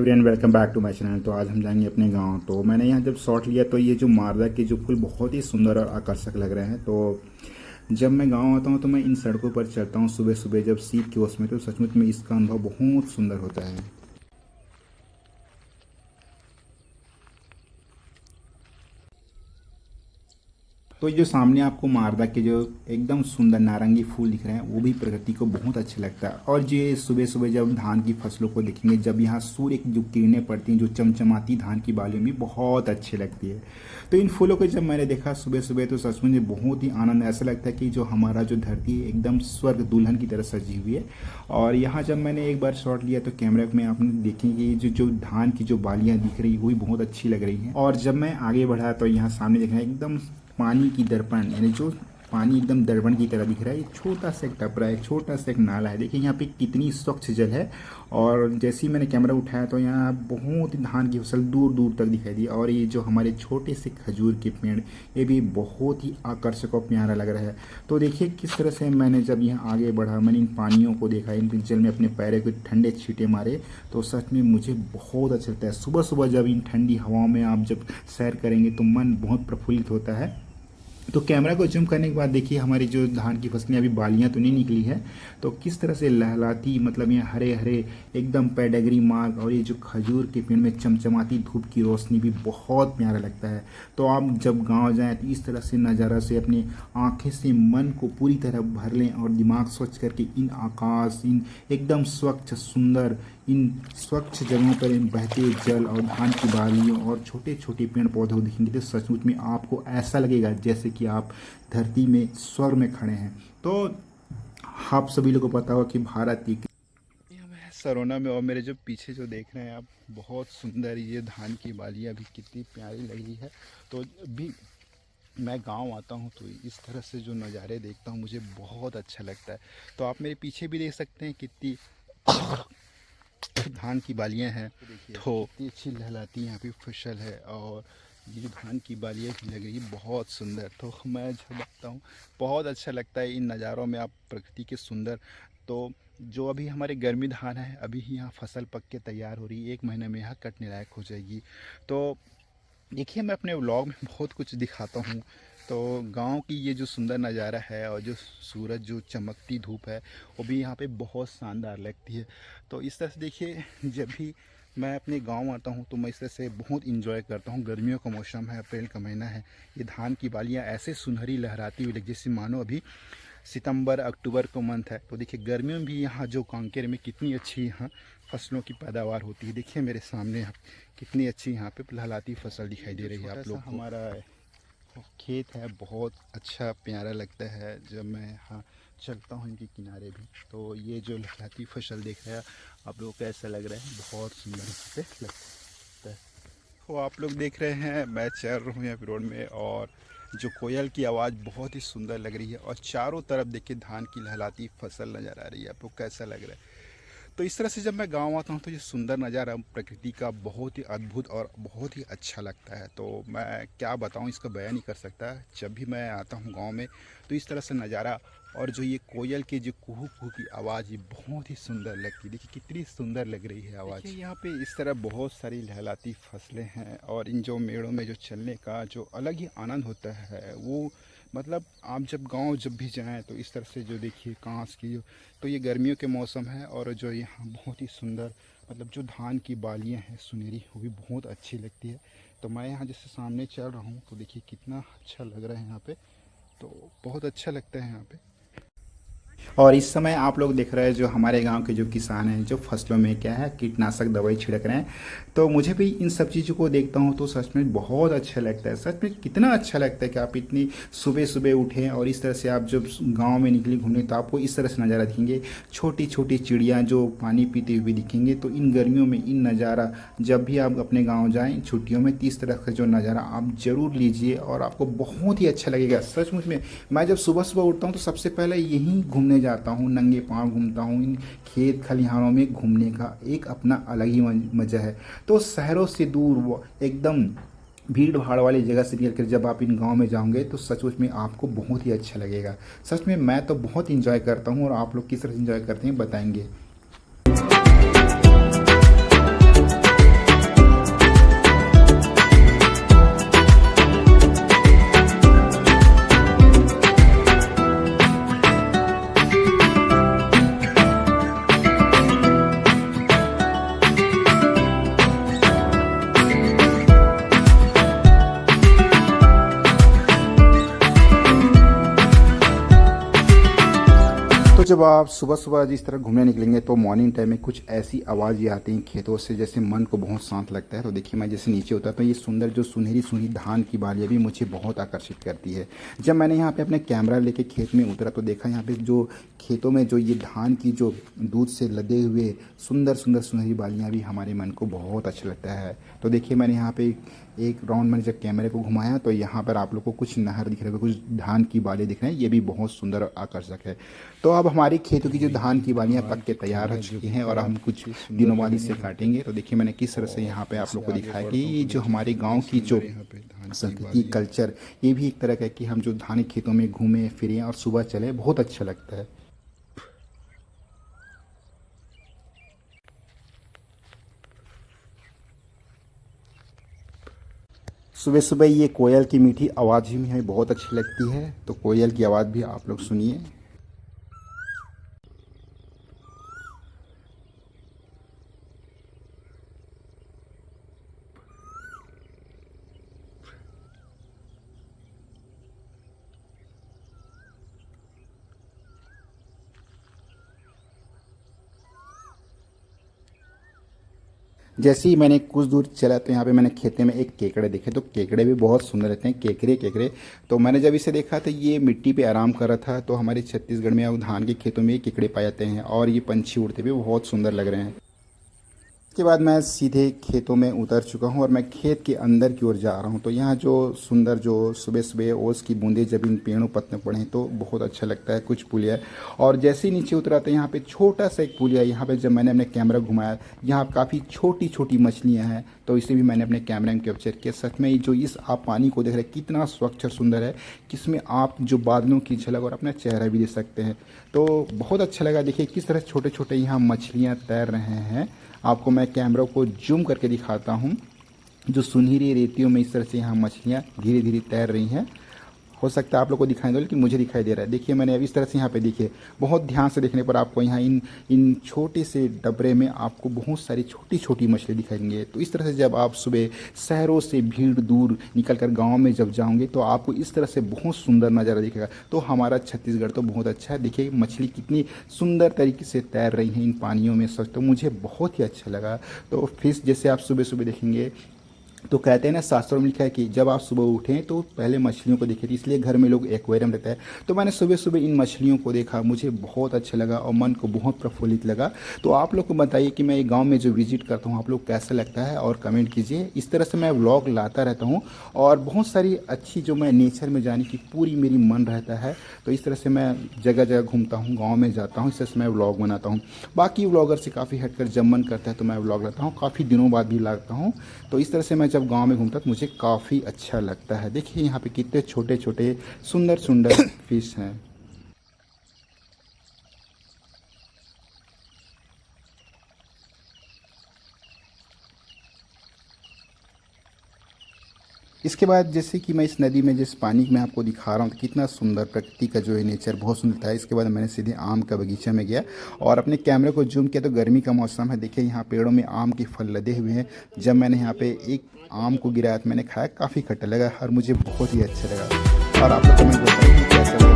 Everyone, welcome back to my channel. तो आज हम जाएंगे अपने गांव। तो मैंने यहाँ जब शॉट लिया तो ये जो मारदा के जो फूल बहुत ही सुंदर और आकर्षक लग रहे हैं। तो जब मैं गांव आता हूँ तो मैं इन सड़कों पर चलता हूँ सुबह सुबह जब शीत के उसमें, तो सचमुच में इसका अनुभव बहुत सुंदर होता है। तो ये जो सामने आपको मारदा के जो एकदम सुंदर नारंगी फूल दिख रहे हैं वो भी प्रकृति को बहुत अच्छा लगता है। और जो ये सुबह सुबह जब धान की फसलों को देखेंगे, जब यहाँ सूर्य की जो किरणें पड़ती हैं जो चमचमाती धान की बालियों में बहुत अच्छी लगती है। तो इन फूलों को जब मैंने देखा सुबह सुबह तो सच में बहुत ही आनंद, ऐसा लगता है कि जो हमारा जो धरती है एकदम स्वर्ग दुल्हन की तरह सजी हुई है। और यहाँ जब मैंने एक बार शॉट लिया तो कैमरा में आपने देखेंगे जो धान की जो बालियाँ दिख रही वो भी बहुत अच्छी लग रही हैं। और जब मैं आगे बढ़ा तो यहाँ सामने देखा एकदम पानी की दर्पण, यानी जो पानी एकदम दर्पण की तरह दिख रहा है। ये छोटा सा एक टपरा है, छोटा सा एक नाला है। देखिए यहाँ पे कितनी स्वच्छ जल है। और जैसे ही मैंने कैमरा उठाया तो यहाँ बहुत ही धान की फसल दूर दूर तक दिखाई दी। और ये जो हमारे छोटे से खजूर के पेड़, ये भी बहुत ही आकर्षक और प्यारा लग रहा है। तो देखिए किस तरह से मैंने जब यहाँ आगे बढ़ा, मैंने इन पानियों को देखा, इन जल में अपने पैरों को ठंडे छींटे मारे, तो सच में मुझे बहुत अच्छा लगता है। सुबह सुबह जब इन ठंडी हवाओं में आप जब सैर करेंगे तो मन बहुत प्रफुल्लित होता है। तो कैमरा को जूम करने के बाद देखिए हमारी जो धान की फसलें अभी बालियां तो नहीं निकली है, तो किस तरह से लहलाती, मतलब ये हरे हरे एकदम पेडेगरी मार्ग, और ये जो खजूर के पेड़ में चमचमाती धूप की रोशनी भी बहुत प्यारा लगता है। तो आप जब गांव जाएं तो इस तरह से नज़ारा से अपनी आंखें से मन को पूरी तरह भर लें और दिमाग स्वच्छ करके इन आकाश, इन एकदम स्वच्छ सुंदर, इन स्वच्छ जगहों पर इन बहते जल और धान की बालियों और छोटे छोटे पेड़ पौधे दिखेंगे तो सचमुच में आपको ऐसा लगेगा जैसे कि आप धरती में स्वर्ग में खड़े हैं। तो आप सभी लोगों को पता होगा कि भारत की मैं सरोना में, और मेरे जो पीछे जो देख रहे हैं आप, बहुत सुंदर ये धान की बालियाँ भी कितनी प्यारी लग रही है। तो भी मैं गांव आता हूं तो इस तरह से जो नज़ारे देखता हूं मुझे बहुत अच्छा लगता है। तो आप मेरे पीछे भी देख सकते हैं कितनी धान की बालियां हैं। तो इतनी अच्छी लहलाती यहाँ पे फसल है, और ये जो धान की बालियाँ भी लग रही है बहुत सुंदर। तो मैं जब आता हूँ बहुत अच्छा लगता है इन नज़ारों में, आप प्रकृति के सुंदर। तो जो अभी हमारे गर्मी धान है, अभी यहाँ फसल पक के तैयार हो रही है, 1 महीने में यहाँ कटने लायक हो जाएगी। तो देखिए मैं अपने व्लॉग में बहुत कुछ दिखाता हूँ। तो गांव की ये जो सुंदर नज़ारा है और जो सूरज जो चमकती धूप है वो भी यहाँ पे बहुत शानदार लगती है। तो इस तरह से देखिए जब भी मैं अपने गांव आता हूँ तो मैं इस तरह से बहुत इंजॉय करता हूँ। गर्मियों का मौसम है, अप्रैल का महीना है, ये धान की बालियाँ ऐसे सुनहरी लहराती हुई जैसे मानो अभी सितंबर अक्टूबर का मंथ है। तो देखिए गर्मियों में भी यहाँ जो कांकेर में कितनी अच्छी यहाँ फसलों की पैदावार होती है। देखिए मेरे सामने कितनी अच्छी यहाँ पे लहलाती फसल दिखाई दे रही है आप लोग। हमारा खेत है, बहुत अच्छा प्यारा लगता है जब मैं यहाँ चलता हूँ इनके किनारे भी। तो ये जो लहलाती फसल देख रहे हैं आप लोग, कैसा लग रहा है, बहुत सुंदर यहाँ पे लगता है। तो आप लोग देख रहे हैं मैं चल रहा हूँ यहाँ पे रोड में, और जो कोयल की आवाज़ बहुत ही सुंदर लग रही है, और चारों तरफ देखिए धान की लहलाती फसल नज़र आ रही है। आपको कैसा लग रहा है? तो इस तरह से जब मैं गांव आता हूं तो ये सुंदर नज़ारा प्रकृति का बहुत ही अद्भुत और बहुत ही अच्छा लगता है। तो मैं क्या बताऊं, इसका बयान नहीं कर सकता। जब भी मैं आता हूं गांव में तो इस तरह से नज़ारा, और जो ये कोयल की जो कुहू कुहू की आवाज़, ये बहुत ही सुंदर लगती है। देखिए कितनी सुंदर लग रही है आवाज़। यहाँ पे इस तरह बहुत सारी लहलाती फसलें हैं, और इन जो मेड़ों में जो चलने का जो अलग ही आनंद होता है वो, मतलब आप जब गांव जब भी जाएं तो इस तरह से जो देखिए कांस की, तो ये गर्मियों के मौसम है, और जो यहाँ बहुत ही सुंदर, मतलब जो धान की बालियाँ हैं सुनहरी, वो भी बहुत अच्छी लगती है। तो मैं यहाँ जैसे सामने चल रहा हूँ तो देखिए कितना अच्छा लग रहा है यहाँ पे। तो बहुत अच्छा लगता है यहाँ पे। और इस समय आप लोग देख रहे हैं जो हमारे गांव के जो किसान हैं जो फसलों में क्या है कीटनाशक दवाई छिड़क रहे हैं। तो मुझे भी इन सब चीज़ों को देखता हूं तो सच में बहुत अच्छा लगता है। सच में कितना अच्छा लगता है कि आप इतनी सुबह सुबह उठें और इस तरह से आप जब गांव में निकले घूमने तो आपको इस तरह से नज़ारा दिखेंगे। छोटी छोटी चिड़ियाँ जो पानी पीते हुए दिखेंगे। तो इन गर्मियों में इन नज़ारा, जब भी आप अपने गाँव जाएँ छुट्टियों में, तो इस तरह का जो नज़ारा आप ज़रूर लीजिए और आपको बहुत ही अच्छा लगेगा। सचमुच में मैं जब सुबह सुबह उठता हूँ तो सबसे पहले यहीं घूमने जाता हूँ, नंगे पाँव घूमता हूँ। इन खेत खलिहानों में घूमने का एक अपना अलग ही मज़ा है। तो शहरों से दूर वो एकदम भीड़ भाड़ वाली जगह से निकल कर जब आप इन गांव में जाओगे तो सचमुच में आपको बहुत ही अच्छा लगेगा। सच में मैं तो बहुत इंजॉय करता हूँ, और आप लोग किस तरह से इंजॉय करते हैं बताएंगे। जब आप सुबह सुबह जिस तरह घूमने निकलेंगे तो मॉर्निंग टाइम में कुछ ऐसी आवाज़ ये आती हैं खेतों से, जैसे मन को बहुत शांत लगता है। तो देखिए मैं जैसे नीचे उतरता हूँ, ये सुंदर जो सुनहरी सुनहरी धान की बालियाँ भी मुझे बहुत आकर्षित करती है। जब मैंने यहाँ पे अपने कैमरा लेके खेत में उतरा तो देखा यहाँ पे जो खेतों में जो ये धान की जो दूध से लदे हुए सुंदर सुंदर सुनहरी बालियाँ भी हमारे मन को बहुत अच्छा लगता है। तो देखिए मैंने यहाँ पे एक राउंड मैंने जब कैमरे को घुमाया तो यहाँ पर आप लोग को कुछ नहर दिख रहे हैं, कुछ धान की बालें दिख रहे हैं, ये भी बहुत सुंदर और आकर्षक है। तो अब हमारी खेतों की जो धान की बालियाँ पक के तैयार हो चुकी हैं और हम कुछ दिनों बाद इसे काटेंगे। तो देखिए मैंने किस तरह से यहाँ पे आप लोग को दिखाया कि ये जो हमारे गाँव की जो संस्कृति कल्चर, ये भी एक तरह का है कि हम जो धान खेतों में घूमें फिरें और सुबह चले, बहुत अच्छा लगता है। सुबह सुबह ये कोयल की मीठी आवाज़ भी हमें बहुत अच्छी लगती है, तो कोयल की आवाज़ भी आप लोग सुनिए। जैसे ही मैंने कुछ दूर चला तो यहाँ पे मैंने खेते में एक केकड़े देखे, तो केकड़े भी बहुत सुंदर रहते हैं, केकड़े केकड़े। तो मैंने जब इसे देखा तो ये मिट्टी पे आराम कर रहा था। तो हमारे छत्तीसगढ़ में अब धान के खेतों में ये केकड़े पाए जाते हैं और ये पंछी उड़ते भी बहुत सुंदर लग रहे हैं। इसके बाद मैं सीधे खेतों में उतर चुका हूँ और मैं खेत के अंदर की ओर जा रहा हूँ। तो यहाँ जो सुंदर जो सुबह सुबह ओस की बूंदें जब इन पेड़ों पत्ते पड़े तो बहुत अच्छा लगता है। कुछ पुलिया और जैसे ही नीचे उतरा तो यहाँ पे छोटा सा एक पुलिया, यहाँ पे जब मैंने अपने कैमरा घुमाया यहाँ काफ़ी छोटी छोटी मछलियाँ हैं, तो इसे भी मैंने अपने कैमरे में कैप्चर किया। सच में जो इस आप पानी को देख रहे हैं कितना स्वच्छ और सुंदर है कि इसमें आप जो बादलों की झलक और अपना चेहरा भी देख सकते हैं। तो बहुत अच्छा लगा। देखिए किस तरह छोटे छोटे यहाँ मछलियाँ तैर रहे हैं। आपको मैं कैमरा को जूम करके दिखाता हूँ। जो सुनहरी रेतियों में इस तरह से यहाँ मछलियाँ धीरे धीरे तैर रही हैं। हो सकता है आप लोग को दिखाई दो, लेकिन मुझे दिखाई दे रहा है। देखिए मैंने अब इस तरह से यहाँ पे देखिए, बहुत ध्यान से देखने पर आपको यहाँ इन छोटे से डबरे में आपको बहुत सारी छोटी छोटी मछली दिखाएंगे। तो इस तरह से जब आप सुबह शहरों से भीड़ दूर निकल कर गाँव में जब जाओगे तो आपको इस तरह से बहुत सुंदर नज़ारा दिखेगा। तो हमारा छत्तीसगढ़ तो बहुत अच्छा है। देखिए मछली कितनी सुंदर तरीके से तैर रही हैं इन पानियों में, सच तो मुझे बहुत ही अच्छा लगा। तो फिश जैसे आप सुबह सुबह देखेंगे तो कहते हैं ना, शास्त्रों में लिखा है कि जब आप सुबह उठें तो पहले मछलियों को देखें, इसलिए घर में लोग एक्वेरियम रहता है। तो मैंने सुबह सुबह इन मछलियों को देखा, मुझे बहुत अच्छा लगा और मन को बहुत प्रफुल्लित लगा। तो आप लोग को बताइए कि मैं ये गांव में जो विजिट करता हूँ आप लोग कैसा लगता है और कमेंट कीजिए। इस तरह से मैं व्लॉग लाता रहता हूँ और बहुत सारी अच्छी जो मैं नेचर में जाने की पूरी मेरी मन रहता है। तो इस तरह से मैं जगह जगह घूमता हूँ, गाँव में जाता हूँ, इस तरह से मैं व्लॉग बनाता हूँ। बाकी व्लॉगर से काफ़ी हटकर जब मन करता है तो मैं व्लॉग लाता हूँ, काफ़ी दिनों बाद भी लाता हूँ। तो इस तरह से मैं जब गांव में घूमता तो मुझे काफ़ी अच्छा लगता है। देखिए यहाँ पे कितने छोटे छोटे सुंदर सुंदर फिश हैं। इसके बाद जैसे कि मैं इस नदी में जिस पानी में आपको दिखा रहा हूँ तो कितना सुंदर प्रकृति का जो है नेचर बहुत सुंदर था। इसके बाद मैंने सीधे आम का बगीचा में गया और अपने कैमरे को जूम किया तो गर्मी का मौसम है। देखिए यहाँ पेड़ों में आम के फल लदे हुए हैं। जब मैंने यहाँ पे एक आम को गिराया तो मैंने खाया, काफ़ी खट्टा लगा और मुझे बहुत ही अच्छा लगा। और आप लोग कमेंट बताइए कैसा लगा।